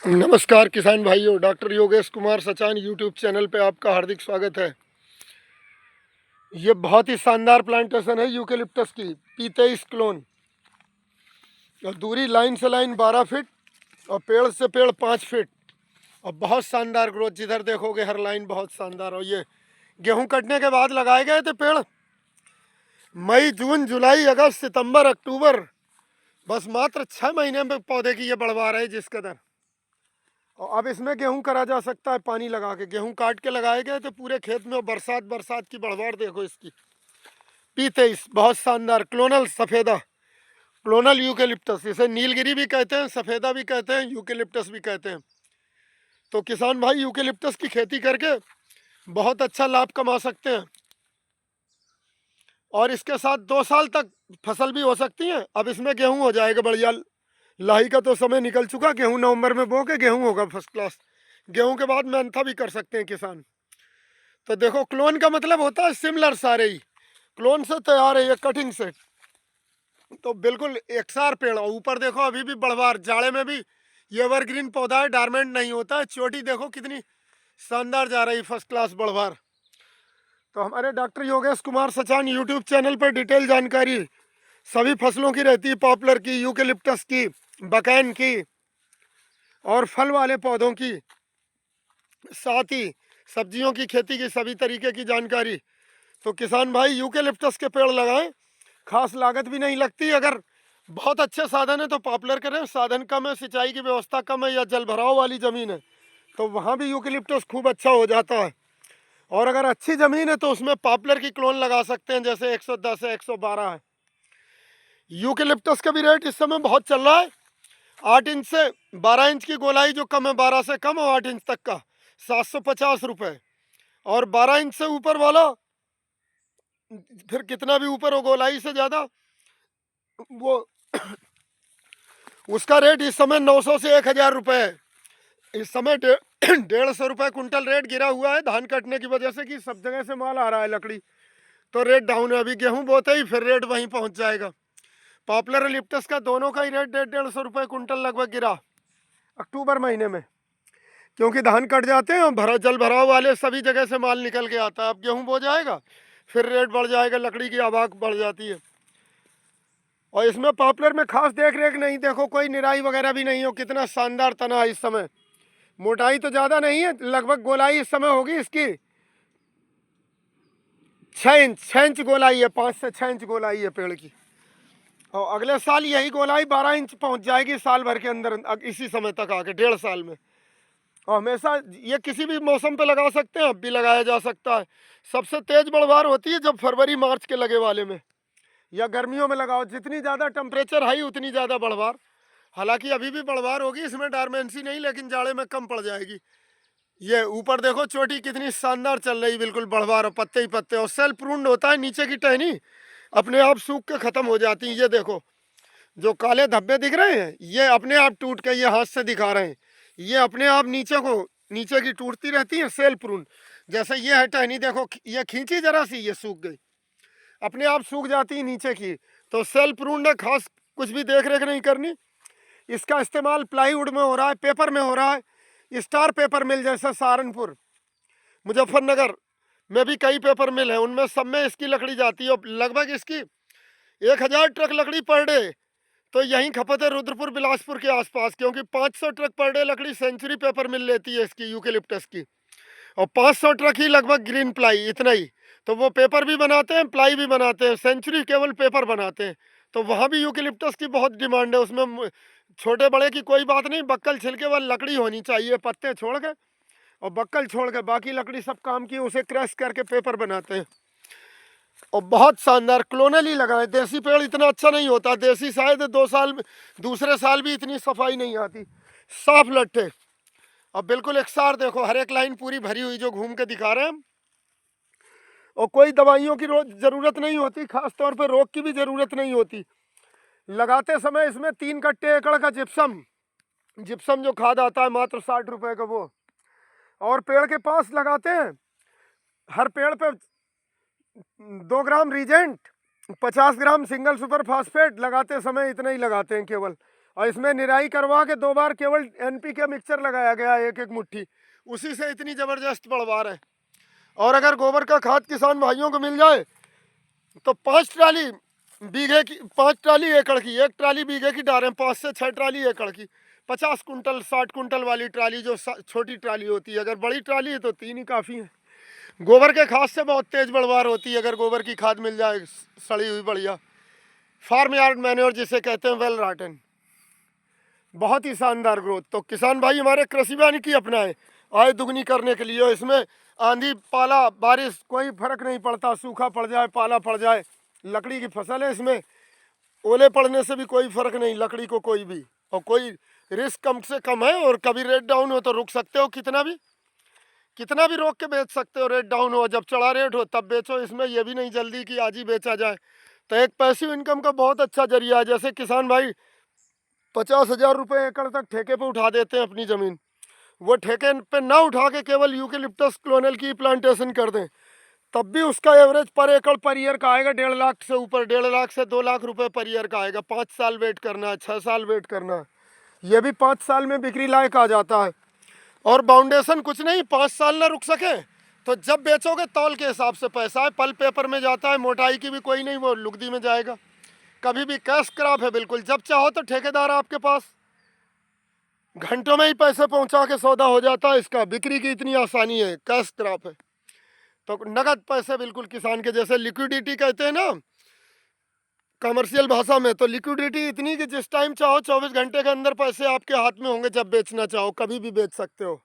नमस्कार किसान भाइयों, doctor Yogesh Kumar Sachan YouTube channel पे आपका हार्दिक स्वागत है। ये बहुत ही शानदार प्लांटेशन है यूकेलिप्टस की P23 क्लोन। और दूरी लाइन से लाइन 12 फीट और पेड़ से पेड़ 5 फीट और बहुत शानदार ग्रोथ। जिधर देखोगे हर लाइन बहुत शानदार। और ये गेहूं कटने के बाद लगाए गए थे पेड़। मई, जून, जुलाई, अगस्त, सितंबर, अक्टूबर, बस मात्र 6 महीने में पौधे की ये बढ़वा रहे जिस कदर। और अब इसमें गेहूं करा जा सकता है पानी लगा के। गेहूं काट के लगाए गए थे पूरे खेत में। बरसात बरसात की बढ़वाड़ देखो इसकी। P23 बहुत शानदार क्लोनल सफ़ेदा, क्लोनल यूकेलिप्टस। इसे नीलगिरी भी कहते हैं, सफ़ेदा भी कहते हैं, यूकेलिप्टस भी कहते हैं। तो किसान भाई यूकेलिप्टस की खेती करके बहुत अच्छा लाभ कमा सकते हैं। और इसके साथ 2 साल तक फसल भी हो सकती है। अब इसमें गेहूं हो जाएगा बढ़िया। लाही का तो समय निकल चुका। गेहूं नवंबर में बो के गेहूं होगा फर्स्ट क्लास। गेहूं के बाद मेंथा भी कर सकते हैं किसान। तो देखो, क्लोन का मतलब होता है सिमिलर सारे ही। क्लोन से तैयार है ये कटिंग से, तो बिल्कुल एकसार पेड़। और ऊपर देखो अभी भी बढ़वार, जाड़े में भी ये एवरग्रीन पौधा है, डायमंड नहीं होता है। चोटी देखो कितनी शानदार जा रही, फर्स्ट क्लास बढ़वार। तो हमारे doctor Yogesh Kumar Sachan YouTube channel पर डिटेल जानकारी सभी फसलों की रहती है। पॉपुलर की, यूकेलिप्टस की, बकैन की और फल वाले पौधों की, साथ ही सब्जियों की खेती की सभी तरीके की जानकारी। तो किसान भाई यूकेलिप्टस के पेड़ लगाएं, खास लागत भी नहीं लगती। अगर बहुत अच्छे साधन है तो पॉपुलर करें। साधन कम है, सिंचाई की व्यवस्था कम है या जल भराव वाली ज़मीन है तो वहाँ भी यूकेलिप्टस खूब अच्छा हो जाता है। और अगर अच्छी ज़मीन है तो उसमें पॉपुलर की क्लोन लगा सकते हैं, जैसे 110 है, 112 है। यूकेलिप्टस का भी रेट इस समय बहुत चल रहा है। 8 इंच से 12 इंच की गोलाई जो कम है, 12 से कम और 8 इंच तक का 750 रुपये। और 12 इंच से ऊपर वाला फिर कितना भी ऊपर हो गोलाई से ज़्यादा, वो उसका रेट इस समय 900 से 1000 रुपये है। इस समय 150 रुपये कुंटल रेट गिरा हुआ है धान कटने की वजह से, कि सब जगह से माल आ रहा है लकड़ी, तो रेट डाउन है। अभी गेहूं बोते ही फिर रेट वहीं पहुंच जाएगा। पॉपुलर और लिप्टस का दोनों का ही रेट 150 रुपये कुंटल लगभग गिरा अक्टूबर महीने में, क्योंकि धान कट जाते हैं और जल भराव वाले सभी जगह से माल निकल के आता है। अब गेहूं बो जाएगा फिर रेट बढ़ जाएगा, लकड़ी की आवाक बढ़ जाती है। और इसमें पॉपुलर में खास देख रेख नहीं, देखो कोई निराई वगैरह भी नहीं हो। कितना शानदार तना है इस समय। मोटाई तो ज़्यादा नहीं है, लगभग गोलाई इस समय होगी इसकी 6 इंच गोलाई है। 5 से 6 इंच गोलाई है पेड़ की। और अगले साल यही गोलाई 12 इंच पहुंच जाएगी साल भर के अंदर, इसी समय तक आके 1.5 साल में। और हमेशा ये किसी भी मौसम पे लगा सकते हैं, अब भी लगाया जा सकता है। सबसे तेज बढ़वार होती है जब फरवरी मार्च के लगे वाले में, या गर्मियों में लगाओ। जितनी ज़्यादा टेम्परेचर हाई उतनी ज़्यादा बढ़वार। हालांकि अभी भी बढ़वार होगी इसमें, डायमेंसी नहीं, लेकिन जाड़े में कम पड़ जाएगी। ये ऊपर देखो चोटी कितनी शानदार चल रही, बिल्कुल बढ़वार और पत्ते ही पत्ते। और सेल प्रून्ड होता है, नीचे की टहनी अपने आप सूख के ख़त्म हो जाती है। ये देखो जो काले धब्बे दिख रहे हैं ये अपने आप टूट के, ये हाथ से दिखा रहे हैं, ये अपने आप नीचे की टूटती रहती है। सेल प्रून जैसे ये है टहनी, देखो ये खींची जरा सी, ये सूख गई, अपने आप सूख जाती है नीचे की। तो सेल प्रून है, खास कुछ भी देख रेख नहीं करनी। इसका इस्तेमाल प्लाईवुड में हो रहा है, पेपर में हो रहा है। स्टार पेपर मिल जैसे सहारनपुर, मुजफ्फरनगर में भी कई पेपर मिल हैं, उनमें सब में इसकी लकड़ी जाती है। और लगभग इसकी 1000 ट्रक लकड़ी पर डे तो यहीं खपत है, रुद्रपुर बिलासपुर के आसपास। क्योंकि 500 ट्रक पर डे लकड़ी सेंचुरी पेपर मिल लेती है इसकी, यूकेलिप्टस की। और 500 ट्रक ही लगभग ग्रीन प्लाई, इतना ही। तो वो पेपर भी बनाते हैं, प्लाई भी बनाते हैं। सेंचुरी केवल पेपर बनाते हैं। तो वहाँ भी यूकेलिप्टस की बहुत डिमांड है। उसमें छोटे बड़े की कोई बात नहीं, बक्कल छिलके वाली लकड़ी होनी चाहिए, पत्ते छोड़ के और बक्कल छोड़ के बाकी लकड़ी सब काम की। उसे क्रश करके पेपर बनाते हैं। और बहुत शानदार क्लोनल ही लगा है। देसी पेड़ इतना अच्छा नहीं होता, देसी शायद 2 साल दूसरे साल भी इतनी सफाई नहीं आती, साफ लट्ठे। अब बिल्कुल एकसार देखो, हर एक लाइन पूरी भरी हुई जो घूम के दिखा रहे हैं हम। और कोई दवाइयों की जरूरत नहीं होती, खास तौर पे रोग की भी जरूरत नहीं होती। लगाते समय इसमें 3 कट्टे एकड़ का जिप्सम, जिप्सम जो खाद आता है मात्र 60 रुपए का वो। और पेड़ के पास लगाते हैं, हर पेड़ पे 2 ग्राम रीजेंट, 50 ग्राम सिंगल सुपर फास्फेट लगाते समय इतना ही लगाते हैं केवल। और इसमें निराई करवा के 2 बार केवल NPK मिक्सचर लगाया गया, एक एक मुट्ठी, उसी से इतनी ज़बरदस्त पैदावार है। और अगर गोबर का खाद किसान भाइयों को मिल जाए तो 5 ट्राली बीघे की, 5 ट्राली एकड़ की, 1 ट्राली बीघे की डालें, 5 से 6 ट्राली एकड़ की, 50 कुंटल 60 कुंटल वाली ट्राली जो छोटी ट्राली होती है, अगर बड़ी ट्राली है तो 3 ही काफ़ी है। गोबर के खाद से बहुत तेज़ पैदावार होती है, अगर गोबर की खाद मिल जाए सड़ी हुई बढ़िया, फार्म यार्ड मैन्योर जिसे कहते हैं, वेल रॉटन, बहुत ही शानदार ग्रोथ। तो किसान भाई हमारे कृषि वानिकी अपनाएं आय दुगनी करने के लिए। इसमें आंधी पाला बारिश कोई फर्क नहीं पड़ता, सूखा पड़ जाए पाला पड़ जाए, लकड़ी की फसल है, इसमें ओले पड़ने से भी कोई फर्क नहीं लकड़ी को कोई भी, और कोई रिस्क कम से कम है। और कभी रेट डाउन हो तो रुक सकते हो, कितना भी रोक के बेच सकते हो। रेट डाउन हो, जब चढ़ा रेट हो तब बेचो, इसमें यह भी नहीं जल्दी कि आज ही बेचा जाए। तो एक पैसिव इनकम का बहुत अच्छा जरिया है। जैसे किसान भाई 50,000 रुपये एकड़ तक ठेके पे उठा देते हैं अपनी ज़मीन, वो ठेके पे ना उठा के केवल यूकेलिप्टस क्लोनल की प्लांटेशन कर दें, तब भी उसका एवरेज पर एकड़ पर ईयर का आएगा 1.5 लाख से ऊपर, 1.5 लाख से 2 लाख रुपए पर ईयर का आएगा। 5 साल वेट करना है, 6 साल वेट करना है, ये भी 5 साल में बिक्री लायक आ जाता है। और बाउंडेशन कुछ नहीं, 5 साल ना रुक सके तो जब बेचोगे तौल के हिसाब से पैसा है, पल पेपर में जाता है, मोटाई की भी कोई नहीं, वो लुगदी में जाएगा। कभी भी कैश क्रॉप है बिल्कुल, जब चाहो तो ठेकेदार आपके पास घंटों में ही पैसे पहुंचा के सौदा हो जाता है। इसका बिक्री की इतनी आसानी है, कैश क्रॉप है तो नगद पैसे बिल्कुल किसान के, जैसे लिक्विडिटी कहते हैं ना कमर्शियल भाषा में, तो लिक्विडिटी इतनी कि जिस टाइम चाहो 24 घंटे के अंदर पैसे आपके हाथ में होंगे, जब बेचना चाहो कभी भी बेच सकते हो।